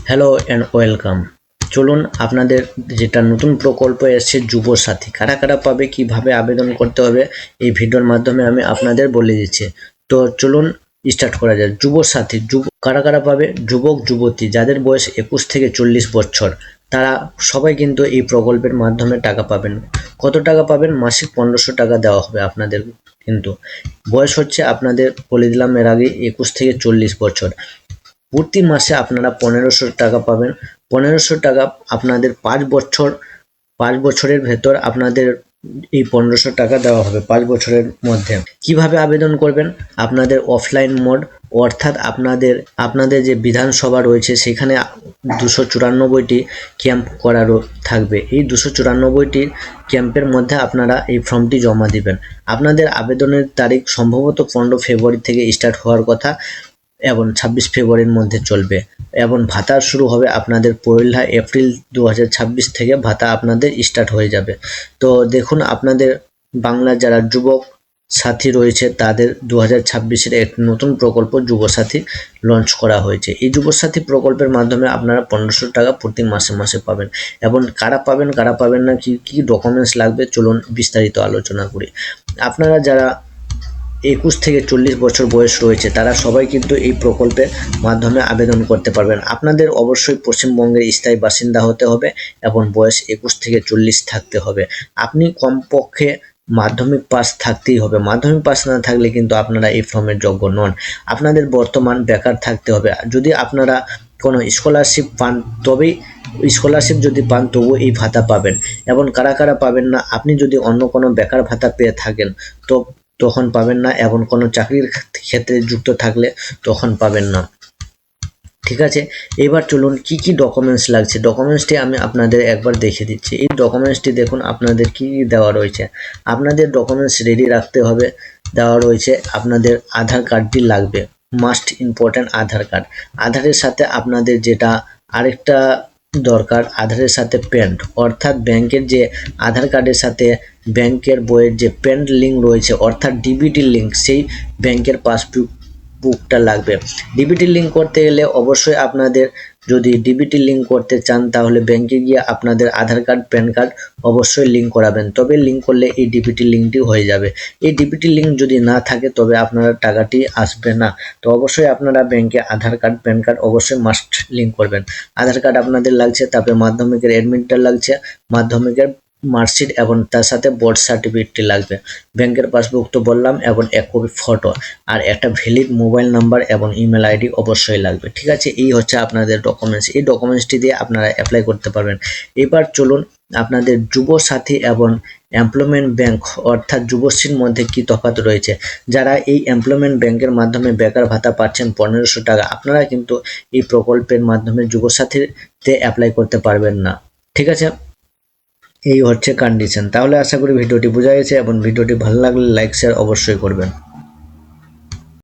Hello and welcome. চলুন আপনাদের যেটা নতুন প্রকল্প এসেছে যুবসাথী, কারা কারা পাবে, কিভাবে আবেদন করতে হবে এই ভিডিওর মাধ্যমে আমি আপনাদের বলে দিচ্ছি। তো চলুন স্টার্ট করা যায়। যুবসাথী কারা কারা পাবে? যুবক যুবতী যাদের বয়স 21 থেকে 40 বছর, তারা সবাই কিন্তু এই প্রকল্পের মাধ্যমে টাকা পাবেন। কত টাকা পাবেন? মাসিক 1500 টাকা দেওয়া হবে আপনাদের। কিন্তু বয়স হচ্ছে আপনাদের বলে দিলাম এর আগে 21 থেকে 40 বছর। প্রতি মাসে আপনারা 1500 টাকা পাবেন। 1500 টাকা আপনাদের 5 বছরের ভেতর আপনাদের এই 1500 টাকা দেওয়া হবে 5 বছরের মধ্যে। কিভাবে আবেদন করবেন? আপনাদের অফলাইন মোড, অর্থাৎ আপনাদের যে বিধানসভা রয়েছে সেখানে 294টি ক্যাম্প করারও থাকবে। এই 294টি ক্যাম্পের মধ্যে আপনারা এই ফর্মটি জমা দিবেন। আপনাদের আবেদনের তারিখ সম্ভবত 15 ফেব্রুয়ারি থেকে স্টার্ট হওয়ার কথা এবং 26 ফেব্রুয়ারির মধ্যে চলবে, এবং ভাতা শুরু হবে আপনাদের 1 এপ্রিল 2026 থেকে ভাতা আপনাদের স্টার্ট হয়ে যাবে। তো দেখুন, আপনাদের বাংলার যারা যুবক সাথী রয়েছে তাদের 2026-এর এক নতুন প্রকল্প যুবসাথী লঞ্চ করা হয়েছে। এই যুবসাথী প্রকল্পের মাধ্যমে আপনারা 1500 টাকা প্রতি মাসে মাসে পাবেন। এবং কারা পাবেন না, কি কি ডকুমেন্টস লাগবে, চলুন বিস্তারিত আলোচনা করি। আপনারা যারা 21 থেকে 40 বছর বয়স রয়েছে তারা সবাই কিন্তু এই প্রকল্পের মাধ্যমে আবেদন করতে পারবেন। আপনাদের অবশ্যই পশ্চিমবঙ্গের স্থায়ী বাসিন্দা হতে হবে এবং বয়স 21 থেকে 40 থাকতে হবে। আপনি কমপক্ষে মাধ্যমিক পাস থাকতেই হবে। মাধ্যমিক পাস না থাকলে কিন্তু আপনারা এই ফর্মের যোগ্য নন। আপনাদের বর্তমান বেকার থাকতে হবে। যদি আপনারা কোনো স্কলারশিপ পান, তবেই স্কলারশিপ যদি পান তবু এই ভাতা পাবেন। এবং কারা কারা পাবেন না, আপনি যদি অন্য কোনো বেকার ভাতা পেয়ে থাকেন তো তখন পাবেন না, এবং কোনো চাকরির ক্ষেত্রে যুক্ত থাকলে তখন পাবেন না। ঠিক আছে, এবার চলুন কি কি ডকুমেন্টস লাগছে। ডকুমেন্টসটি আমি আপনাদের একবার দেখে দিচ্ছি। এই ডকুমেন্টসটি দেখুন আপনাদের কি দেওয়া রয়েছে। আপনাদের ডকুমেন্টস রেডি রাখতে হবে। দেওয়া রয়েছে আপনাদের আধার কার্ডটি লাগবে, মাস্ট ইম্পর্ট্যান্ট আধার কার্ড। আধারের সাথে আপনাদের যেটা আরেকটা দরকার, আধারের সাথে প্যান, অর্থাৎ ব্যাংকের যে আধার কার্ডের সাথে ব্যাংকের বইয়ের যে প্যান লিঙ্ক রয়েছে, অর্থাৎ ডিবিটি লিঙ্ক, সেই ব্যাংকের পাসবুকটা লাগবে। ডিবিটি লিঙ্ক করতে গেলে অবশ্যই আপনাদের, যদি ডিবিটি লিঙ্ক করতে চান তাহলে ব্যাংকে গিয়ে আপনাদের আধার কার্ড প্যান কার্ড অবশ্যই লিঙ্ক করাবেন, তবে লিঙ্ক করলে এই ডিবিটি লিঙ্কটি হয়ে যাবে। এই ডিবিটি লিঙ্ক যদি না থাকে তবে আপনার টাকাটি আসবে না। তো অবশ্যই আপনারা ব্যাংকে আধার কার্ড প্যান কার্ড অবশ্যই মাস্ট লিঙ্ক করবেন। আধার কার্ড আপনাদের লাগছে, তারপরে মাধ্যমিকের অ্যাডমিটটা লাগছে, মাধ্যমিকের মার্কশিট, এবং তার সাথে বোর্ড সার্টিফিকেটটি লাগবে। ব্যাংকের পাসবুক তো বললাম, এবং 1 কপি ফটো, আর একটা ভ্যালিড মোবাইল নাম্বার এবং ইমেল আইডি অবশ্যই লাগবে। ঠিক আছে, এই হচ্ছে আপনাদের ডকুমেন্টস। এই ডকুমেন্টসটি দিয়ে আপনারা অ্যাপ্লাই করতে পারবেন। এবার চলুন আপনাদের যুবসাথী এবং এমপ্লয়মেন্ট ব্যাংক অর্থাৎ যুবশ্রীর মধ্যে কি তফাৎ রয়েছে। যারা এই এমপ্লয়মেন্ট ব্যাংকের মাধ্যমে বেকার ভাতা পাচ্ছেন 1500 টাকা, আপনারা কিন্তু এই প্রকল্পের মাধ্যমে যুবসাথীতে অ্যাপ্লাই করতে পারবেন না। ঠিক আছে, এই হচ্ছে কন্ডিশন। তাহলে আশা করি ভিডিওটি বোঝা গেছে, এবং ভিডিওটি ভালো লাগলে লাইক শেয়ার অবশ্যই করবেন।